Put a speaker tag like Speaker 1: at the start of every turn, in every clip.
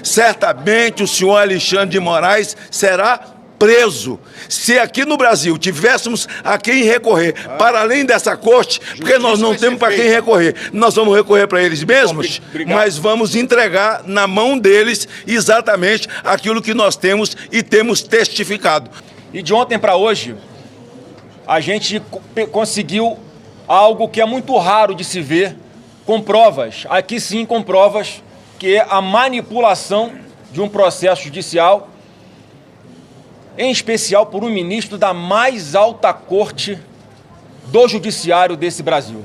Speaker 1: certamente o senhor Alexandre de Moraes será preso. Se aqui no Brasil tivéssemos a quem recorrer, para além dessa corte, porque nós não temos para quem recorrer, nós vamos recorrer para eles mesmos, mas vamos entregar na mão deles exatamente aquilo que nós temos e temos testificado.
Speaker 2: E de ontem para hoje, a gente conseguiu algo que é muito raro de se ver, com provas, aqui sim com provas, que é a manipulação de um processo judicial, em especial por um ministro da mais alta corte do judiciário desse Brasil.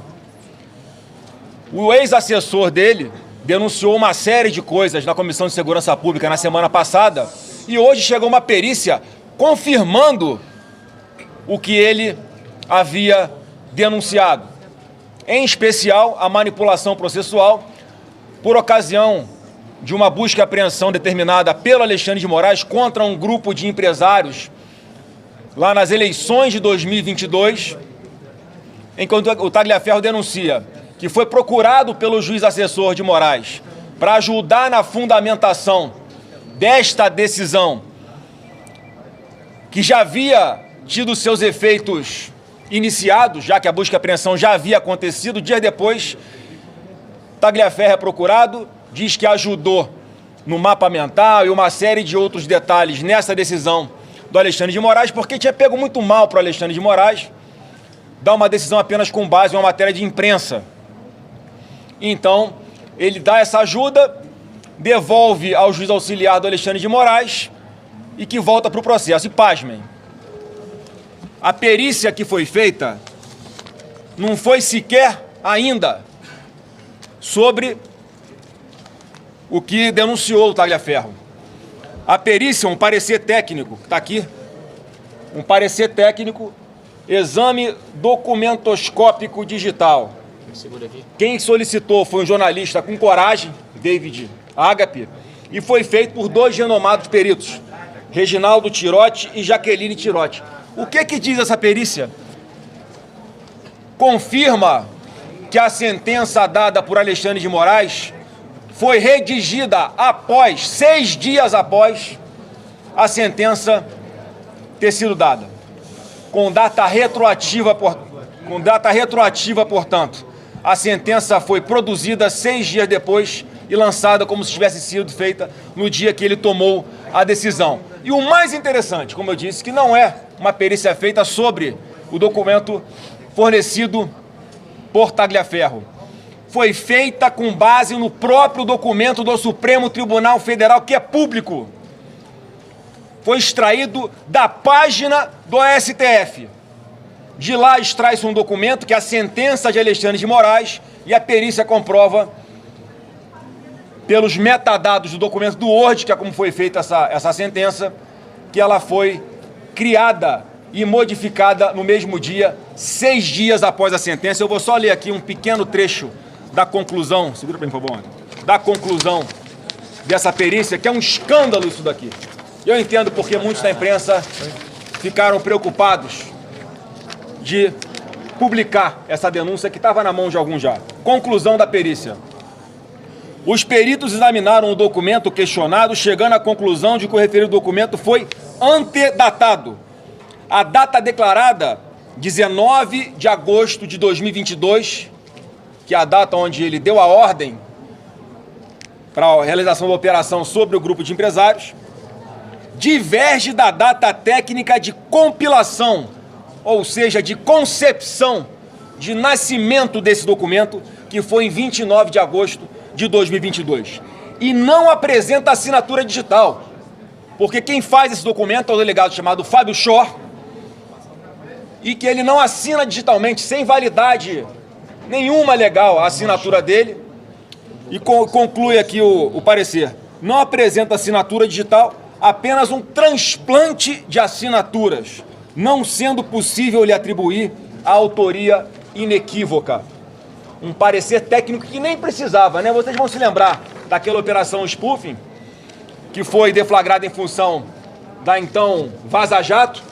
Speaker 2: O ex-assessor dele denunciou uma série de coisas na Comissão de Segurança Pública na semana passada e hoje chegou uma perícia confirmando o que ele havia denunciado. Em especial, a manipulação processual por ocasião de uma busca e apreensão determinada pelo Alexandre de Moraes contra um grupo de empresários lá nas eleições de 2022, enquanto o Tagliaferro denuncia que foi procurado pelo juiz assessor de Moraes para ajudar na fundamentação desta decisão, que já havia tido seus efeitos iniciados, já que a busca e apreensão já havia acontecido. Dias depois, Tagliaferro é procurado, diz que ajudou no mapa mental e uma série de outros detalhes nessa decisão do Alexandre de Moraes, porque tinha pego muito mal para o Alexandre de Moraes dar uma decisão apenas com base em uma matéria de imprensa. Então, ele dá essa ajuda, devolve ao juiz auxiliar do Alexandre de Moraes e que volta para o processo. E pasmem, a perícia que foi feita não foi sequer ainda sobre o que denunciou o Tagliaferro. A perícia, um parecer técnico, que está aqui, um parecer técnico, exame documentoscópico digital. Quem solicitou foi um jornalista com coragem, David Agape, e foi feito por dois renomados peritos, Reginaldo Tirotti e Jaqueline Tirotti. O que diz essa perícia? Confirma que a sentença dada por Alexandre de Moraes foi redigida após, 6 dias após a sentença ter sido dada. Com data retroativa, portanto, a sentença foi produzida 6 dias depois e lançada como se tivesse sido feita no dia que ele tomou a decisão. E o mais interessante, como eu disse, que não é uma perícia feita sobre o documento fornecido por Tagliaferro. Foi feita com base no próprio documento do Supremo Tribunal Federal, que é público. Foi extraído da página do STF. De lá extrai-se um documento que é a sentença de Alexandre de Moraes e a perícia comprova, pelos metadados do documento do Word, que é como foi feita essa sentença, que ela foi criada e modificada no mesmo dia, 6 dias após a sentença. Eu vou só ler aqui um pequeno trecho da conclusão, segura para mim, por favor, da conclusão dessa perícia, que é um escândalo isso daqui. Eu entendo porque muitos da imprensa ficaram preocupados de publicar essa denúncia que estava na mão de alguns já. Conclusão da perícia. Os peritos examinaram o documento questionado, chegando à conclusão de que o referido documento foi antedatado. A data declarada, 19 de agosto de 2022, que é a data onde ele deu a ordem para a realização da operação sobre o grupo de empresários, diverge da data técnica de compilação, ou seja, de concepção, de nascimento desse documento, que foi em 29 de agosto de 2022. E não apresenta assinatura digital, porque quem faz esse documento é o delegado chamado Fábio Schor, e que ele não assina digitalmente, sem validade nenhuma legal a assinatura dele, e conclui aqui o parecer. Não apresenta assinatura digital, apenas um transplante de assinaturas, não sendo possível lhe atribuir a autoria inequívoca. Um parecer técnico que nem precisava, né? Vocês vão se lembrar daquela operação spoofing, que foi deflagrada em função da então Vaza Jato,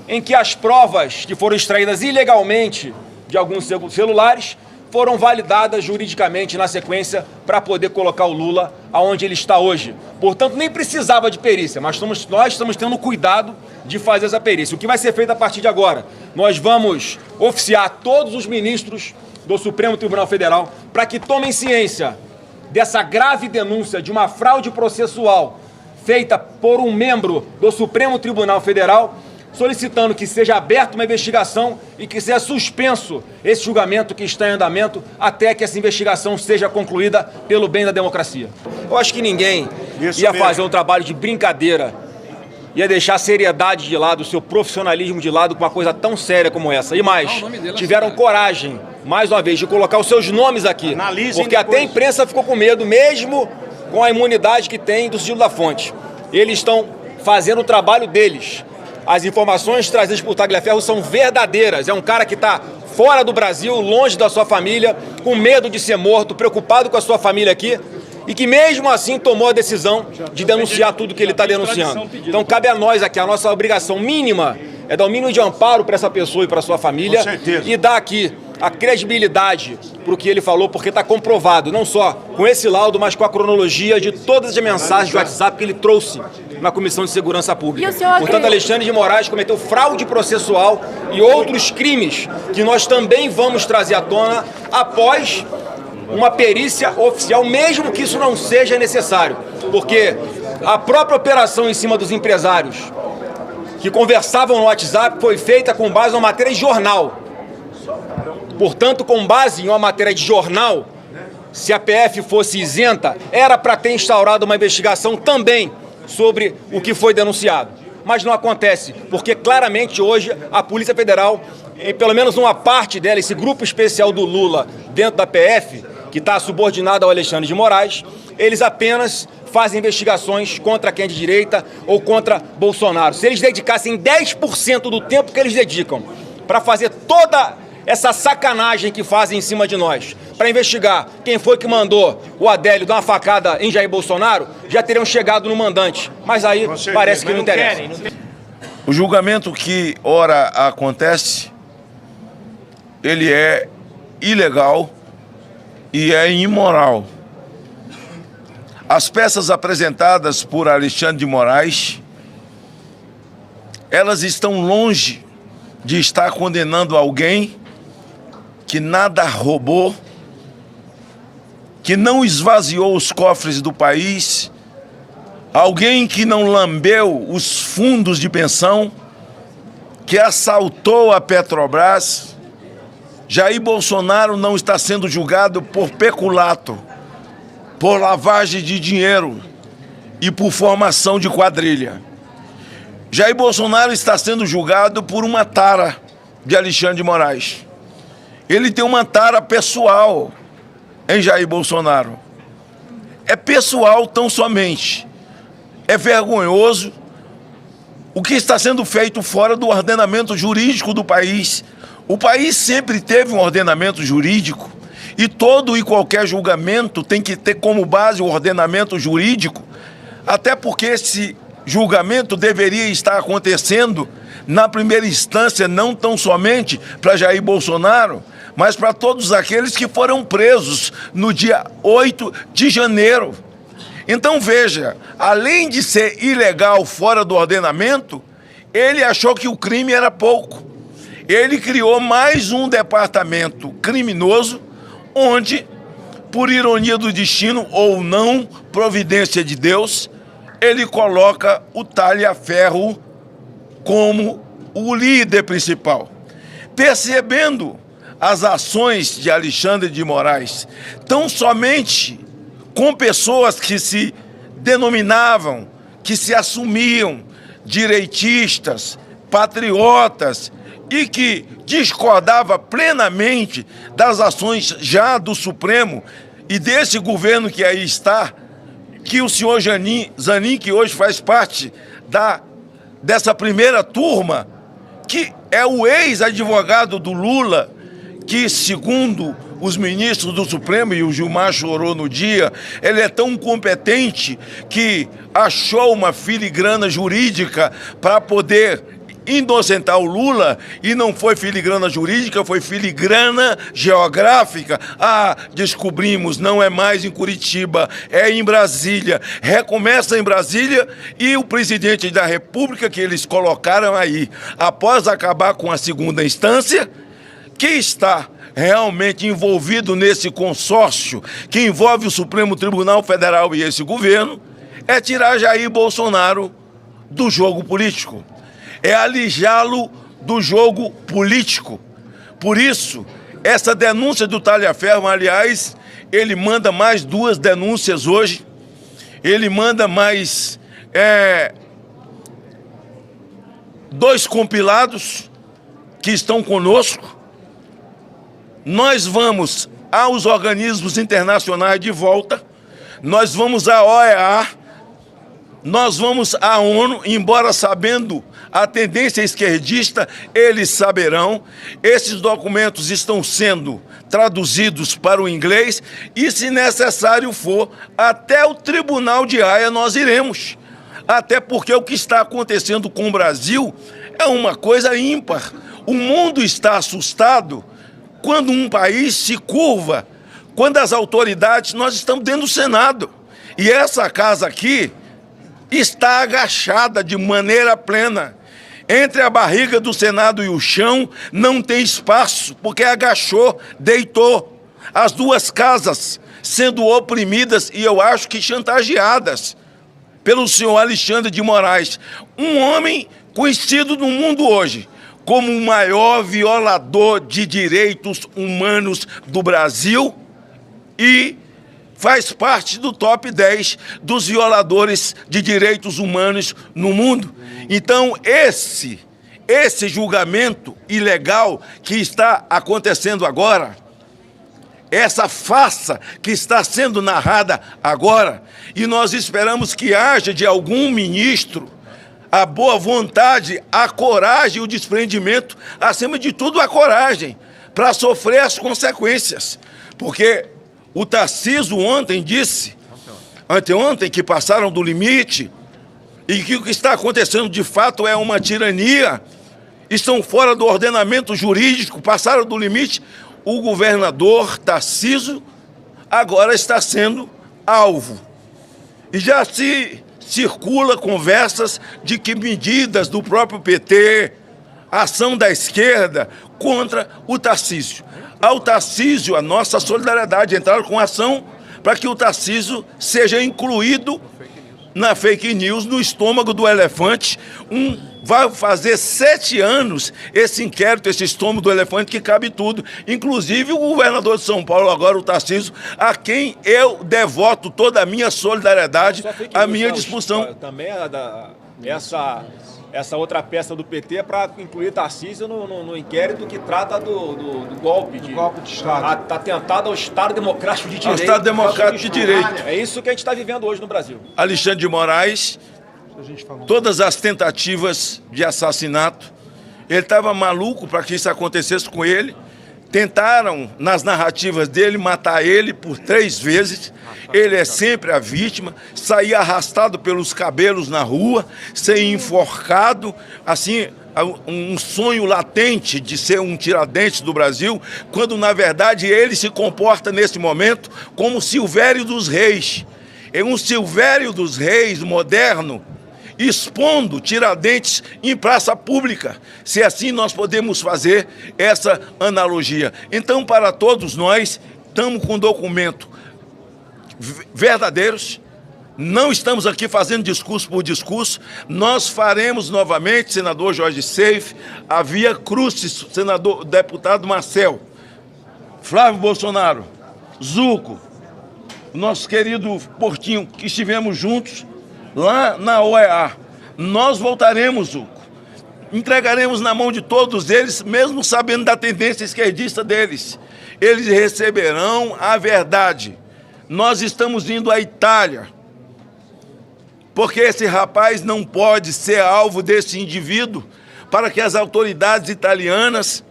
Speaker 2: em que as provas que foram extraídas ilegalmente de alguns celulares foram validadas juridicamente na sequência para poder colocar o Lula aonde ele está hoje. Portanto, nem precisava de perícia, mas nós estamos tendo cuidado de fazer essa perícia. O que vai ser feito a partir de agora? Nós vamos oficiar todos os ministros do Supremo Tribunal Federal para que tomem ciência dessa grave denúncia de uma fraude processual feita por um membro do Supremo Tribunal Federal, solicitando que seja aberta uma investigação e que seja suspenso esse julgamento que está em andamento até que essa investigação seja concluída pelo bem da democracia. Eu acho que ninguém ia fazer um trabalho de brincadeira, ia deixar a seriedade de lado, o seu profissionalismo de lado com uma coisa tão séria como essa. E mais, tiveram coragem, mais uma vez, de colocar os seus nomes aqui, porque até a imprensa ficou com medo, mesmo com a imunidade que tem do sigilo da fonte. Eles estão fazendo o trabalho deles. As informações trazidas por Tagliaferro são verdadeiras. É um cara que está fora do Brasil, longe da sua família, com medo de ser morto, preocupado com a sua família aqui, e que mesmo assim tomou a decisão de denunciar tudo que ele está denunciando. Então cabe a nós aqui, a nossa obrigação mínima é dar o mínimo de amparo para essa pessoa e para a sua família e dar aqui a credibilidade para o que ele falou, porque está comprovado, não só com esse laudo, mas com a cronologia de todas as mensagens de WhatsApp que ele trouxe na Comissão de Segurança Pública. Portanto, Alexandre de Moraes cometeu fraude processual e outros crimes que nós também vamos trazer à tona após uma perícia oficial, mesmo que isso não seja necessário, porque a própria operação em cima dos empresários que conversavam no WhatsApp foi feita com base numa matéria de jornal. Portanto, com base em uma matéria de jornal, se a PF fosse isenta, era para ter instaurado uma investigação também sobre o que foi denunciado. Mas não acontece, porque claramente hoje a Polícia Federal, pelo menos uma parte dela, esse grupo especial do Lula dentro da PF, que está subordinado ao Alexandre de Moraes, eles apenas fazem investigações contra quem é de direita ou contra Bolsonaro. Se eles dedicassem 10% do tempo que eles dedicam para fazer toda essa sacanagem que fazem em cima de nós, para investigar quem foi que mandou o Adélio dar uma facada em Jair Bolsonaro, já teriam chegado no mandante. Mas aí parece que não interessa.
Speaker 1: O julgamento que ora acontece, ele é ilegal e é imoral. As peças apresentadas por Alexandre de Moraes, elas estão longe de estar condenando alguém que nada roubou, que não esvaziou os cofres do país, alguém que não lambeu os fundos de pensão, que assaltou a Petrobras. Jair Bolsonaro não está sendo julgado por peculato, por lavagem de dinheiro e por formação de quadrilha. Jair Bolsonaro está sendo julgado por uma tara de Alexandre de Moraes. Ele tem uma tara pessoal em Jair Bolsonaro. É pessoal tão somente. É vergonhoso o que está sendo feito fora do ordenamento jurídico do país. O país sempre teve um ordenamento jurídico e todo e qualquer julgamento tem que ter como base o ordenamento jurídico, até porque esse julgamento deveria estar acontecendo na primeira instância, não tão somente para Jair Bolsonaro, mas para todos aqueles que foram presos no dia 8 de janeiro. Então veja, além de ser ilegal fora do ordenamento, ele achou que o crime era pouco. Ele criou mais um departamento criminoso, onde, por ironia do destino ou não, providência de Deus, ele coloca o Tagliaferro como o líder principal. Percebendo as ações de Alexandre de Moraes, tão somente com pessoas que se denominavam, que se assumiam direitistas, patriotas e que discordava plenamente das ações já do Supremo e desse governo que aí está, que o senhor Zanin, que hoje faz parte dessa primeira turma, que é o ex-advogado do Lula, que, segundo os ministros do Supremo, e o Gilmar chorou no dia, ele é tão competente que achou uma filigrana jurídica para poder inocentar o Lula, e não foi filigrana jurídica, foi filigrana geográfica. Ah, descobrimos, não é mais em Curitiba, é em Brasília. Recomeça em Brasília, e o presidente da República que eles colocaram aí, após acabar com a segunda instância, que está realmente envolvido nesse consórcio que envolve o Supremo Tribunal Federal e esse governo, é tirar Jair Bolsonaro do jogo político, é alijá-lo do jogo político. Por isso, essa denúncia do Talhaferro, aliás, ele manda mais 2 denúncias hoje, ele manda mais 2 compilados que estão conosco. Nós vamos aos organismos internacionais de volta, nós vamos à OEA, nós vamos à ONU, embora sabendo a tendência esquerdista, eles saberão. Esses documentos estão sendo traduzidos para o inglês e, se necessário for, até o Tribunal de Haia nós iremos. Até porque o que está acontecendo com o Brasil é uma coisa ímpar. O mundo está assustado quando um país se curva, quando as autoridades, nós estamos dentro do Senado, e essa casa aqui está agachada de maneira plena. Entre a barriga do Senado e o chão não tem espaço, porque agachou, deitou. As 2 casas sendo oprimidas e eu acho que chantageadas pelo senhor Alexandre de Moraes, um homem conhecido no mundo hoje como o maior violador de direitos humanos do Brasil e faz parte do top 10 dos violadores de direitos humanos no mundo. Então, esse julgamento ilegal que está acontecendo agora, essa farsa que está sendo narrada agora, e nós esperamos que haja de algum ministro a boa vontade, a coragem e o desprendimento, acima de tudo a coragem, para sofrer as consequências. Porque o Tarcísio ontem disse, anteontem, que passaram do limite e que o que está acontecendo de fato é uma tirania, estão fora do ordenamento jurídico, passaram do limite. O governador Tarcísio agora está sendo alvo. E já se circula conversas de que medidas do próprio PT, ação da esquerda contra o Tarcísio. Ao Tarcísio, a nossa solidariedade, entraram com ação para que o Tarcísio seja incluído na fake news, no estômago do elefante. Vai fazer 7 anos esse inquérito, esse estômago do elefante, que cabe tudo. Inclusive o governador de São Paulo, agora o Tarcísio, a quem eu devoto toda a minha solidariedade, a minha disposição.
Speaker 2: Também essa outra peça do PT é para incluir Tarcísio no inquérito que trata do golpe de Estado. Atentado ao Estado Democrático de Direito.
Speaker 1: Ao Estado Democrático de Direito.
Speaker 2: É isso que a gente está vivendo hoje no Brasil.
Speaker 1: Alexandre de Moraes, todas as tentativas de assassinato, ele estava maluco para que isso acontecesse com ele. Tentaram, nas narrativas dele, matar ele por 3 vezes. Ele é sempre a vítima, saía arrastado pelos cabelos na rua, ser enforcado, assim, um sonho latente de ser um Tiradentes do Brasil, quando, na verdade, ele se comporta, nesse momento, como Silvério dos Reis. É um Silvério dos Reis moderno, expondo Tiradentes em praça pública, se assim nós podemos fazer essa analogia. Então, para todos nós, estamos com um documento verdadeiros, não estamos aqui fazendo discurso por discurso, nós faremos novamente, senador Jorge Seif, a via crucis, senador, deputado Marcel, Flávio Bolsonaro, Zuco, nosso querido Portinho, que estivemos juntos lá na OEA. Nós voltaremos, Zuco. Entregaremos na mão de todos eles, mesmo sabendo da tendência esquerdista deles. Eles receberão a verdade. Nós estamos indo à Itália, porque esse rapaz não pode ser alvo desse indivíduo, para que as autoridades italianas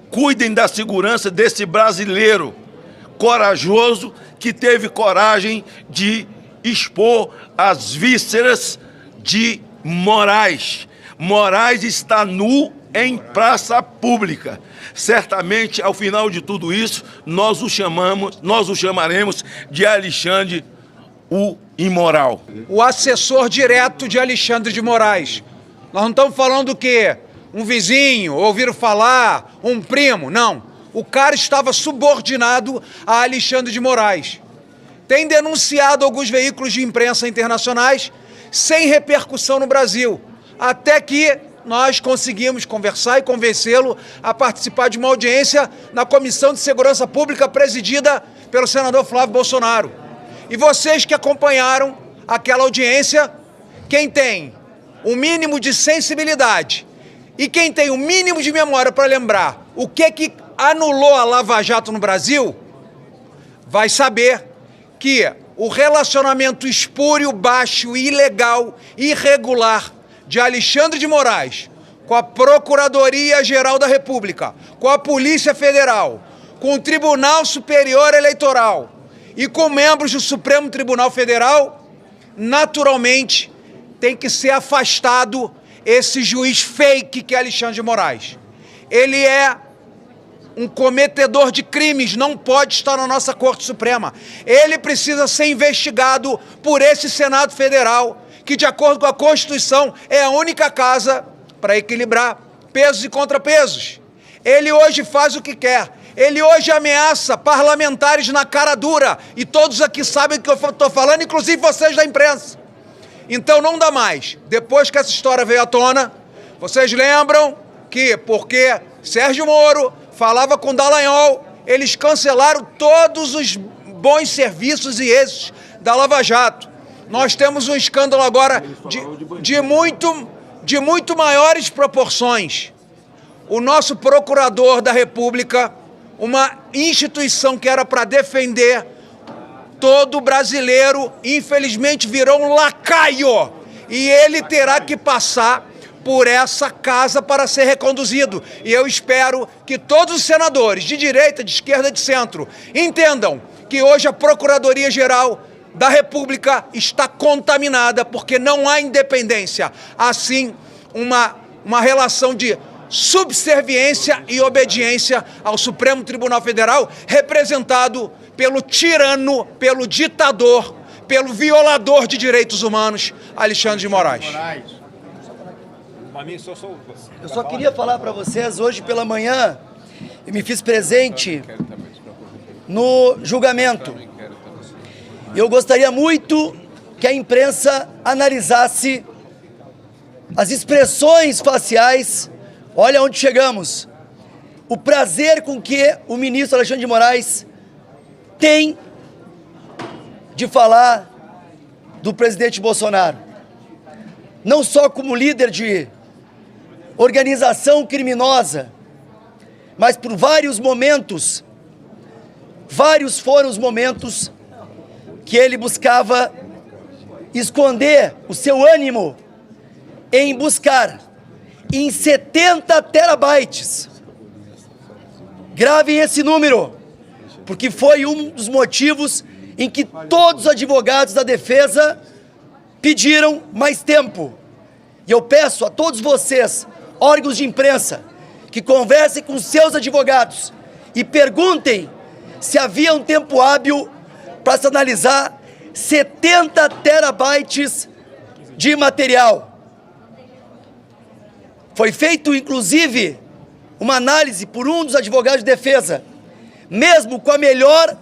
Speaker 1: cuidem da segurança desse brasileiro corajoso, que teve coragem de expor as vísceras de Moraes. Moraes está nu em praça pública. Certamente, ao final de tudo isso, nós o chamaremos de Alexandre o Imoral.
Speaker 3: O assessor direto de Alexandre de Moraes. Nós não estamos falando do quê? Um vizinho, ouviram falar, um primo, não. O cara estava subordinado a Alexandre de Moraes. Tem denunciado alguns veículos de imprensa internacionais sem repercussão no Brasil, até que nós conseguimos conversar e convencê-lo a participar de uma audiência na Comissão de Segurança Pública presidida pelo senador Flávio Bolsonaro. E vocês que acompanharam aquela audiência, quem tem o mínimo de sensibilidade e quem tem o mínimo de memória para lembrar o que anulou a Lava Jato no Brasil, vai saber que o relacionamento espúrio, baixo, ilegal, irregular de Alexandre de Moraes com a Procuradoria-Geral da República, com a Polícia Federal, com o Tribunal Superior Eleitoral e com membros do Supremo Tribunal Federal, naturalmente tem que ser afastado esse juiz fake que é Alexandre de Moraes. Ele é um cometedor de crimes, não pode estar na nossa Corte Suprema. Ele precisa ser investigado por esse Senado Federal, que, de acordo com a Constituição, é a única casa para equilibrar pesos e contrapesos. Ele hoje faz o que quer. Ele hoje ameaça parlamentares na cara dura. E todos aqui sabem do que eu estou falando, inclusive vocês da imprensa. Então não dá mais. Depois que essa história veio à tona, vocês lembram que, porque Sérgio Moro falava com Dallagnol, eles cancelaram todos os bons serviços e êxitos da Lava Jato. Nós temos um escândalo agora de muito maiores proporções. O nosso procurador da República, uma instituição que era para defender todo brasileiro, infelizmente virou um lacaio. E ele terá que passar por essa casa para ser reconduzido. E eu espero que todos os senadores, de direita, de esquerda, de centro, entendam que hoje a Procuradoria-Geral da República está contaminada, porque não há independência. Assim, uma relação de subserviência e obediência ao Supremo Tribunal Federal, representado pelo tirano, pelo ditador, pelo violador de direitos humanos, Alexandre de Moraes.
Speaker 4: Eu só queria falar para vocês, hoje pela manhã, eu me fiz presente no julgamento. Eu gostaria muito que a imprensa analisasse as expressões faciais. Olha onde chegamos. O prazer com que o ministro Alexandre de Moraes tem de falar do presidente Bolsonaro. Não só como líder de organização criminosa, mas por vários momentos, vários foram os momentos que ele buscava esconder o seu ânimo em buscar em 70 terabytes. Gravem esse número, porque foi um dos motivos em que todos os advogados da defesa pediram mais tempo. E eu peço a todos vocês, órgãos de imprensa, que conversem com seus advogados e perguntem se havia um tempo hábil para se analisar 70 terabytes de material. Foi feito, inclusive, uma análise por um dos advogados de defesa, mesmo com a melhor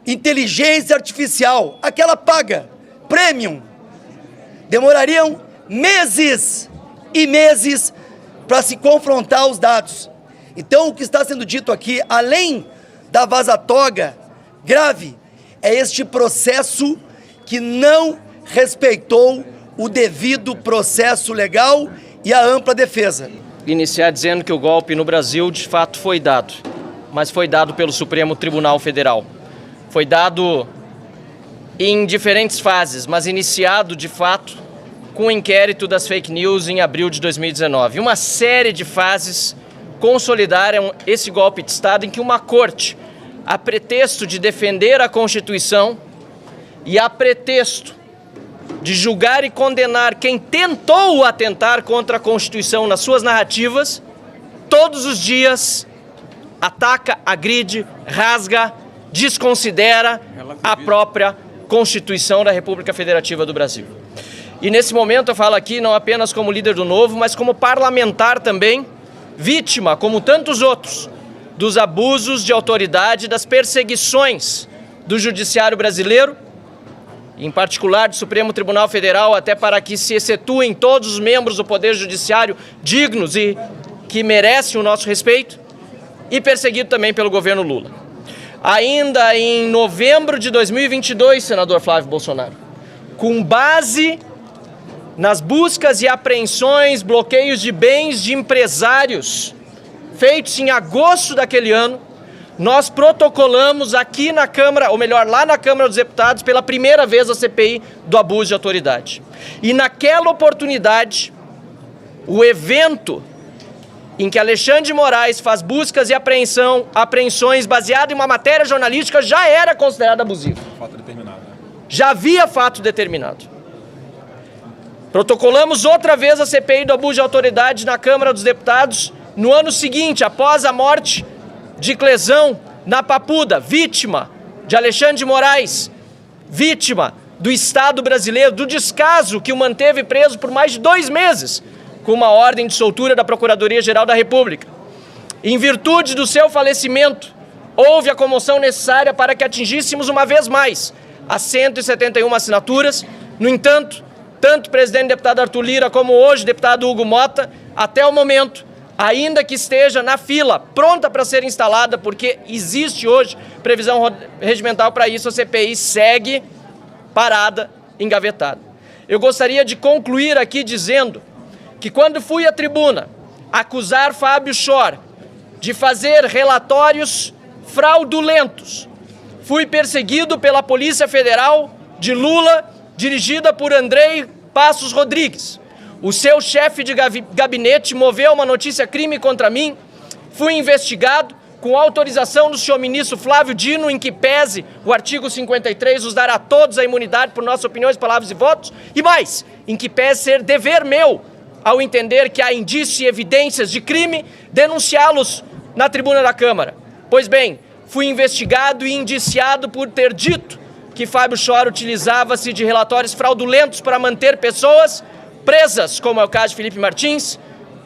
Speaker 4: inteligência artificial, aquela paga, premium, demorariam meses e meses para se confrontar os dados. Então, o que está sendo dito aqui, além da vaza-toga grave, é este processo que não respeitou o devido processo legal e a ampla defesa.
Speaker 5: Iniciar dizendo que o golpe no Brasil de fato foi dado, mas foi dado pelo Supremo Tribunal Federal. Foi dado em diferentes fases, mas iniciado de fato com o inquérito das fake news em abril de 2019. Uma série de fases consolidaram esse golpe de Estado em que uma corte, a pretexto de defender a Constituição e a pretexto de julgar e condenar quem tentou atentar contra a Constituição nas suas narrativas, todos os dias ataca, agride, rasga, desconsidera a própria Constituição da República Federativa do Brasil. E nesse momento eu falo aqui não apenas como líder do Novo, mas como parlamentar também, vítima, como tantos outros, dos abusos de autoridade, das perseguições do judiciário brasileiro, em particular do Supremo Tribunal Federal, até para que se excetuem todos os membros do Poder Judiciário dignos e que merecem o nosso respeito, e perseguido também pelo governo Lula. Ainda em novembro de 2022, senador Flávio Bolsonaro, com base nas buscas e apreensões, bloqueios de bens de empresários feitos em agosto daquele ano, nós protocolamos aqui na Câmara, ou melhor, lá na Câmara dos Deputados, pela primeira vez a CPI do abuso de autoridade. E naquela oportunidade, o evento em que Alexandre de Moraes faz buscas e apreensões baseado em uma matéria jornalística já era considerado abusivo.
Speaker 2: Fato determinado, né?
Speaker 5: Já havia fato determinado. Protocolamos outra vez a CPI do abuso de autoridade na Câmara dos Deputados no ano seguinte, após a morte de Clesão na Papuda, vítima de Alexandre de Moraes, vítima do Estado brasileiro, do descaso que o manteve preso por mais de 2 meses, com uma ordem de soltura da Procuradoria-Geral da República. Em virtude do seu falecimento, houve a comoção necessária para que atingíssemos uma vez mais as 171 assinaturas. No entanto, tanto o presidente deputado Arthur Lira como hoje o deputado Hugo Mota, até o momento, ainda que esteja na fila, pronta para ser instalada, porque existe hoje previsão regimental para isso, a CPI segue parada, engavetada. Eu gostaria de concluir aqui dizendo que quando fui à tribuna acusar Fábio Schor de fazer relatórios fraudulentos, fui perseguido pela Polícia Federal de Lula, dirigida por Andrei Passos Rodrigues. O seu chefe de gabinete moveu uma notícia crime contra mim, fui investigado com autorização do senhor ministro Flávio Dino, em que pese o artigo 53 nos dar a todos a imunidade por nossas opiniões, palavras e votos, e mais, em que pese ser dever meu, ao entender que há indícios e evidências de crime, denunciá-los na tribuna da Câmara. Pois bem, fui investigado e indiciado por ter dito que Fábio Schor utilizava-se de relatórios fraudulentos para manter pessoas presas, como é o caso de Felipe Martins,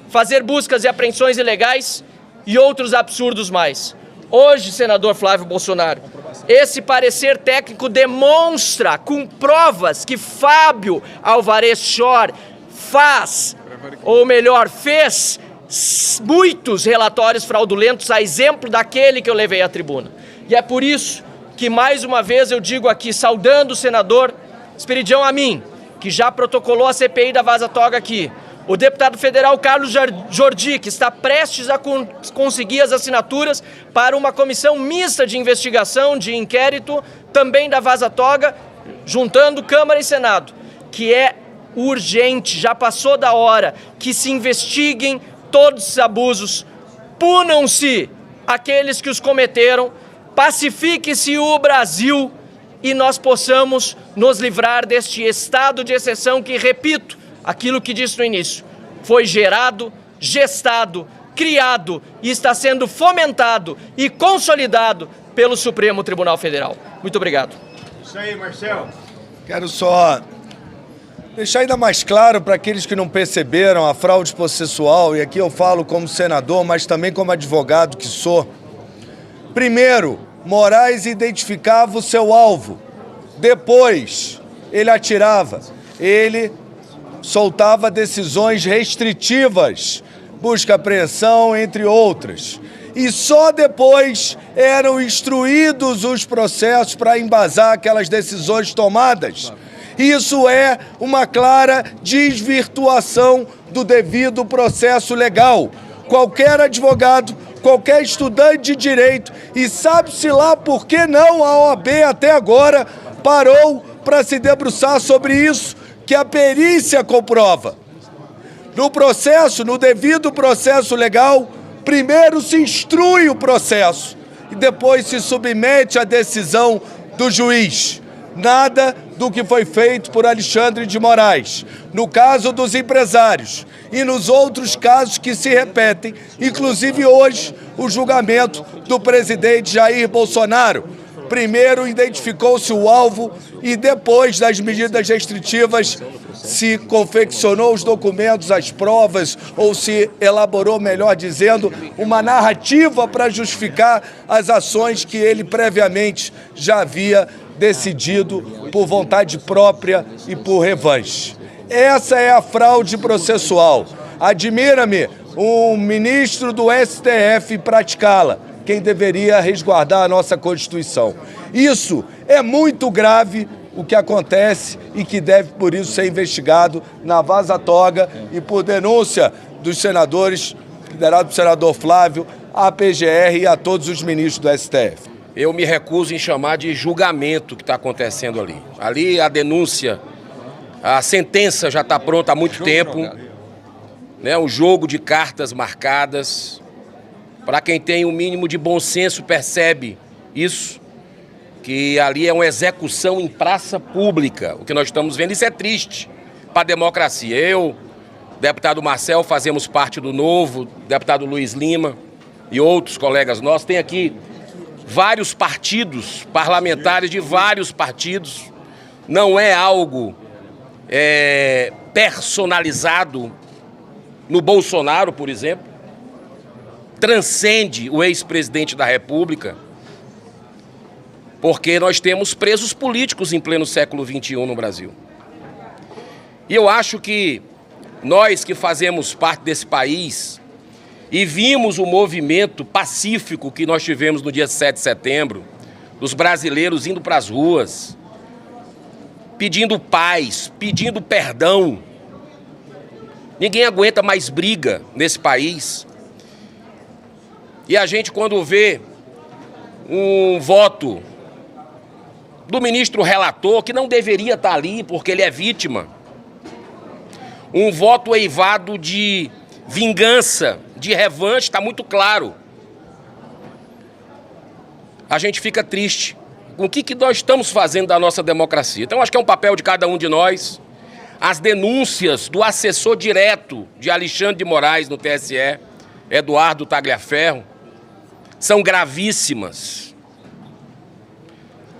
Speaker 5: fazer buscas e apreensões ilegais e outros absurdos mais. Hoje, senador Flávio Bolsonaro, esse parecer técnico demonstra com provas que Fábio Alvarez Schor faz, ou melhor, fez muitos relatórios fraudulentos, a exemplo daquele que eu levei à tribuna. E é por isso que, mais uma vez, eu digo aqui, saudando o senador Esperidião Amin, que já protocolou a CPI da Vaza Toga aqui, o deputado federal Carlos Jordi, que está prestes a conseguir as assinaturas para uma comissão mista de investigação, de inquérito, também da Vaza Toga, juntando Câmara e Senado, que é urgente, já passou da hora, que se investiguem todos os abusos, punam-se aqueles que os cometeram, pacifique-se o Brasil e nós possamos nos livrar deste estado de exceção que, repito, aquilo que disse no início, foi gerado, gestado, criado e está sendo fomentado e consolidado pelo Supremo Tribunal Federal. Muito obrigado.
Speaker 2: Isso aí, Marcelo.
Speaker 6: Quero só deixar ainda mais claro para aqueles que não perceberam a fraude processual, e aqui eu falo como senador, mas também como advogado que sou. Primeiro, Moraes identificava o seu alvo. Depois, ele atirava. Ele soltava decisões restritivas, busca apreensão, entre outras. E só depois eram instruídos os processos para embasar aquelas decisões tomadas. Isso é uma clara desvirtuação do devido processo legal. Qualquer advogado, qualquer estudante de direito, e sabe-se lá por que não a OAB até agora parou para se debruçar sobre isso, que a perícia comprova. No processo, no devido processo legal, primeiro se instrui o processo e depois se submete à decisão do juiz. nada do que foi feito por Alexandre de Moraes, no caso dos empresários e nos outros casos que se repetem, inclusive hoje o julgamento do presidente Jair Bolsonaro. Primeiro identificou-se o alvo e depois das medidas restritivas se confeccionou os documentos, as provas, ou se elaborou, melhor dizendo, uma narrativa para justificar as ações que ele previamente já havia decidido por vontade própria e por revanche. Essa é a fraude processual. Admira-me um ministro do STF praticá-la, quem deveria resguardar a nossa Constituição. Isso é muito grave o que acontece e que deve, por isso, ser investigado na Vaza Toga e por denúncia dos senadores, liderado pelo senador Flávio, à PGR e a todos os ministros do STF.
Speaker 7: Eu me recuso em chamar de julgamento o que está acontecendo ali. Ali a denúncia, a sentença já está pronta há muito tempo, né? Um jogo de cartas marcadas. Para quem tem o mínimo de bom senso percebe isso, que ali é uma execução em praça pública. O que nós estamos vendo, isso é triste para a democracia. Eu, deputado Marcel, fazemos parte do Novo, deputado Luiz Lima e outros colegas nossos. Tem aqui vários partidos, parlamentares de vários partidos. Não é algo personalizado no Bolsonaro, por exemplo. Transcende o ex-presidente da República, porque nós temos presos políticos em pleno século XXI no Brasil. E eu acho que nós que fazemos parte desse país e vimos o movimento pacífico que nós tivemos no dia 7 de setembro, dos brasileiros indo para as ruas, pedindo paz, pedindo perdão. Ninguém aguenta mais briga nesse país. E a gente, quando vê um voto do ministro relator, que não deveria estar ali porque ele é vítima, um voto eivado de vingança, de revanche, está muito claro. A gente fica triste com o que nós estamos fazendo da nossa democracia. Então, acho que é um papel de cada um de nós. As denúncias do assessor direto de Alexandre de Moraes no TSE, Eduardo Tagliaferro, são gravíssimas.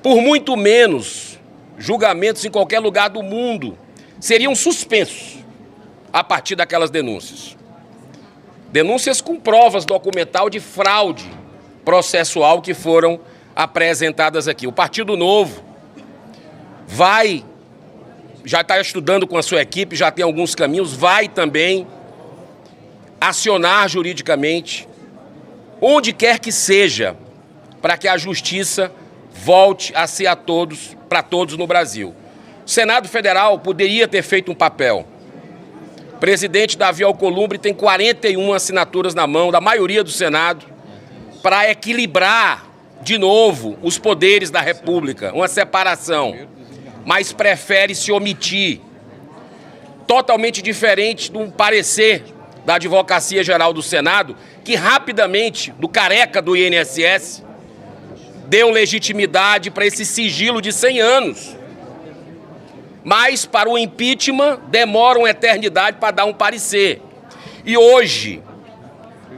Speaker 7: Por muito menos, julgamentos em qualquer lugar do mundo seriam suspensos a partir daquelas denúncias. Denúncias com provas documental de fraude processual que foram apresentadas aqui. O Partido Novo já está estudando com a sua equipe, já tem alguns caminhos, vai também acionar juridicamente onde quer que seja, para que a justiça volte a ser para todos no Brasil. O Senado Federal poderia ter feito um papel. O presidente Davi Alcolumbre tem 41 assinaturas na mão, da maioria do Senado, para equilibrar de novo os poderes da República, uma separação, mas prefere se omitir. Totalmente diferente de um parecer da Advocacia Geral do Senado, que rapidamente, do careca do INSS, deu legitimidade para esse sigilo de 100 anos. Mas, para o impeachment, demora uma eternidade para dar um parecer. E hoje,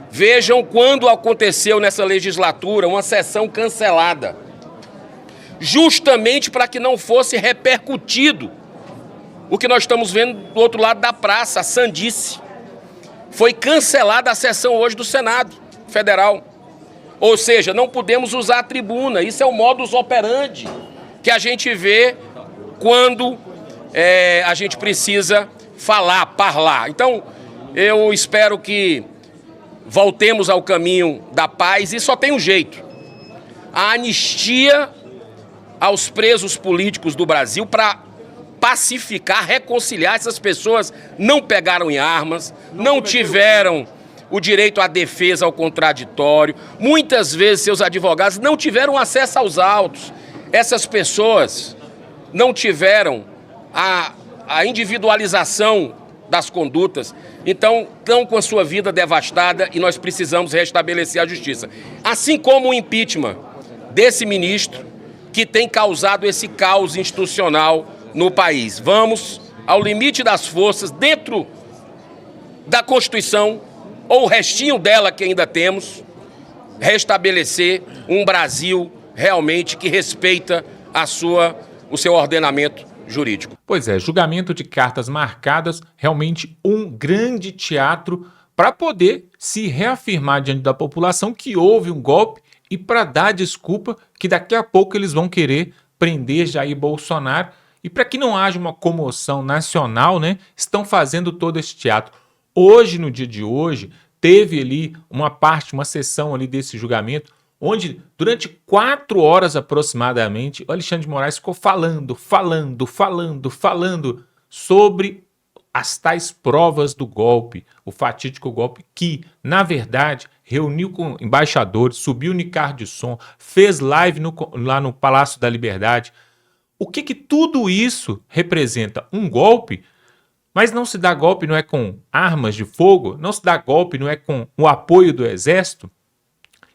Speaker 7: vejam quando aconteceu nessa legislatura uma sessão cancelada, justamente para que não fosse repercutido o que nós estamos vendo do outro lado da praça, a sandice. Foi cancelada a sessão hoje do Senado Federal. Ou seja, não podemos usar a tribuna. Isso é o modus operandi que a gente vê quando a gente precisa parlar. Então, eu espero que voltemos ao caminho da paz e só tem um jeito. A anistia aos presos políticos do Brasil para pacificar, reconciliar. Essas pessoas não pegaram em armas, não tiveram o direito à defesa ao contraditório. Muitas vezes seus advogados não tiveram acesso aos autos. Essas pessoas não tiveram a individualização das condutas. Então, estão com a sua vida devastada e nós precisamos restabelecer a justiça. Assim como o impeachment desse ministro, que tem causado esse caos institucional no país. Vamos ao limite das forças, dentro da Constituição, ou o restinho dela que ainda temos, restabelecer um Brasil realmente que respeita o seu ordenamento jurídico.
Speaker 8: Pois é, julgamento de cartas marcadas, realmente um grande teatro para poder se reafirmar diante da população que houve um golpe e para dar desculpa que daqui a pouco eles vão querer prender Jair Bolsonaro. E para que não haja uma comoção nacional, né, estão fazendo todo esse teatro. Hoje, no dia de hoje, teve ali uma sessão ali desse julgamento, onde durante 4 horas aproximadamente, o Alexandre de Moraes ficou falando sobre as tais provas do golpe, o fatídico golpe que, na verdade, reuniu com embaixadores, subiu no carro de som, fez live lá no Palácio da Liberdade. O que tudo isso representa? Um golpe, mas não se dá golpe não é com armas de fogo, não se dá golpe não é com o apoio do Exército.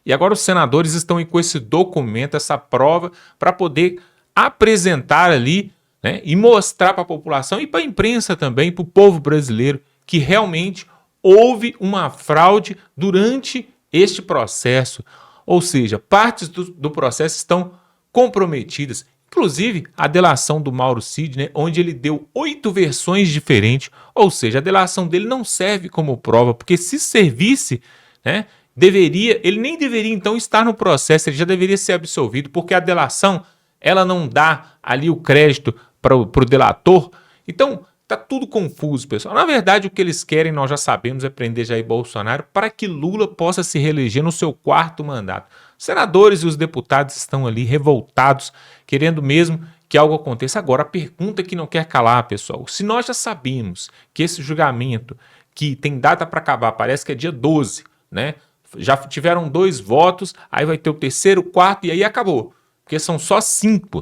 Speaker 8: E agora os senadores estão aí com esse documento, essa prova, para poder apresentar ali, né, e mostrar para a população e para a imprensa também, para o povo brasileiro, que realmente houve uma fraude durante este processo. Ou seja, partes do processo estão comprometidas. Inclusive, a delação do Mauro Cid, né, onde ele deu 8 versões diferentes. Ou seja, a delação dele não serve como prova, porque se servisse, né, ele nem deveria então estar no processo, ele já deveria ser absolvido, porque a delação ela não dá ali o crédito para o delator. Então, tá tudo confuso, pessoal. Na verdade, o que eles querem, nós já sabemos, é prender Jair Bolsonaro para que Lula possa se reeleger no seu 4º mandato. Os senadores e os deputados estão ali revoltados, querendo mesmo que algo aconteça. Agora, a pergunta que não quer calar, pessoal, se nós já sabemos que esse julgamento, que tem data para acabar, parece que é dia 12, né? Já tiveram 2 votos, aí vai ter o 3º, 4º e aí acabou. Porque são só 5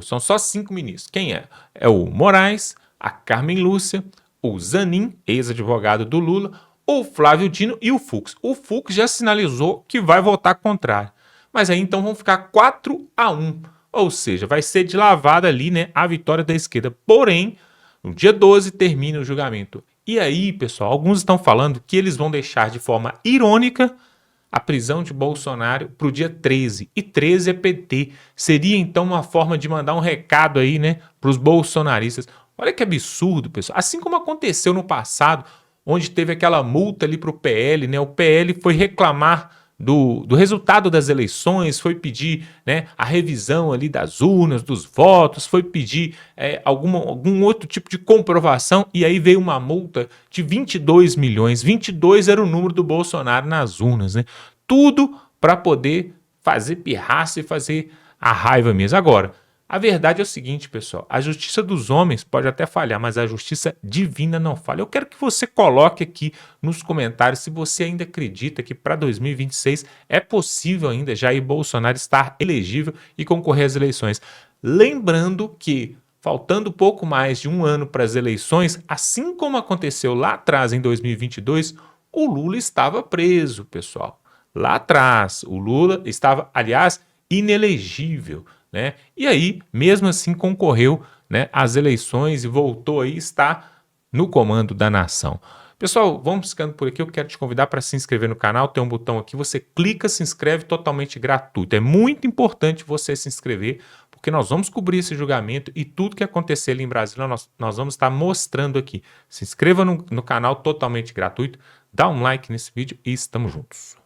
Speaker 8: ministros. Quem é? É o Moraes, a Carmen Lúcia, o Zanin, ex-advogado do Lula, o Flávio Dino e o Fux. O Fux já sinalizou que vai votar contrário. Mas aí então vão ficar 4-1. Ou seja, vai ser de lavada ali, né, a vitória da esquerda. Porém, no dia 12 termina o julgamento. E aí, pessoal, alguns estão falando que eles vão deixar de forma irônica a prisão de Bolsonaro para o dia 13. E 13 é PT. Seria então uma forma de mandar um recado aí, né, para os bolsonaristas. Olha que absurdo, pessoal. Assim como aconteceu no passado, onde teve aquela multa ali para o PL, né? O PL foi reclamar do resultado das eleições, foi pedir, né, a revisão ali das urnas, dos votos, foi pedir algum outro tipo de comprovação, e aí veio uma multa de 22 milhões. 22 era o número do Bolsonaro nas urnas, né? Tudo para poder fazer pirraça e fazer a raiva mesmo. Agora, a verdade é o seguinte, pessoal, a justiça dos homens pode até falhar, mas a justiça divina não falha. Eu quero que você coloque aqui nos comentários se você ainda acredita que para 2026 é possível ainda Jair Bolsonaro estar elegível e concorrer às eleições. Lembrando que, faltando pouco mais de 1 ano para as eleições, assim como aconteceu lá atrás em 2022, o Lula estava preso, pessoal. Lá atrás, o Lula estava, aliás, inelegível, né? E aí, mesmo assim, concorreu, né, às eleições e voltou aí, está no comando da nação. Pessoal, vamos ficando por aqui. Eu quero te convidar para se inscrever no canal. Tem um botão aqui, você clica, se inscreve, totalmente gratuito. É muito importante você se inscrever, porque nós vamos cobrir esse julgamento e tudo que acontecer ali em Brasília, nós vamos estar mostrando aqui. Se inscreva no canal, totalmente gratuito, dá um like nesse vídeo e estamos juntos.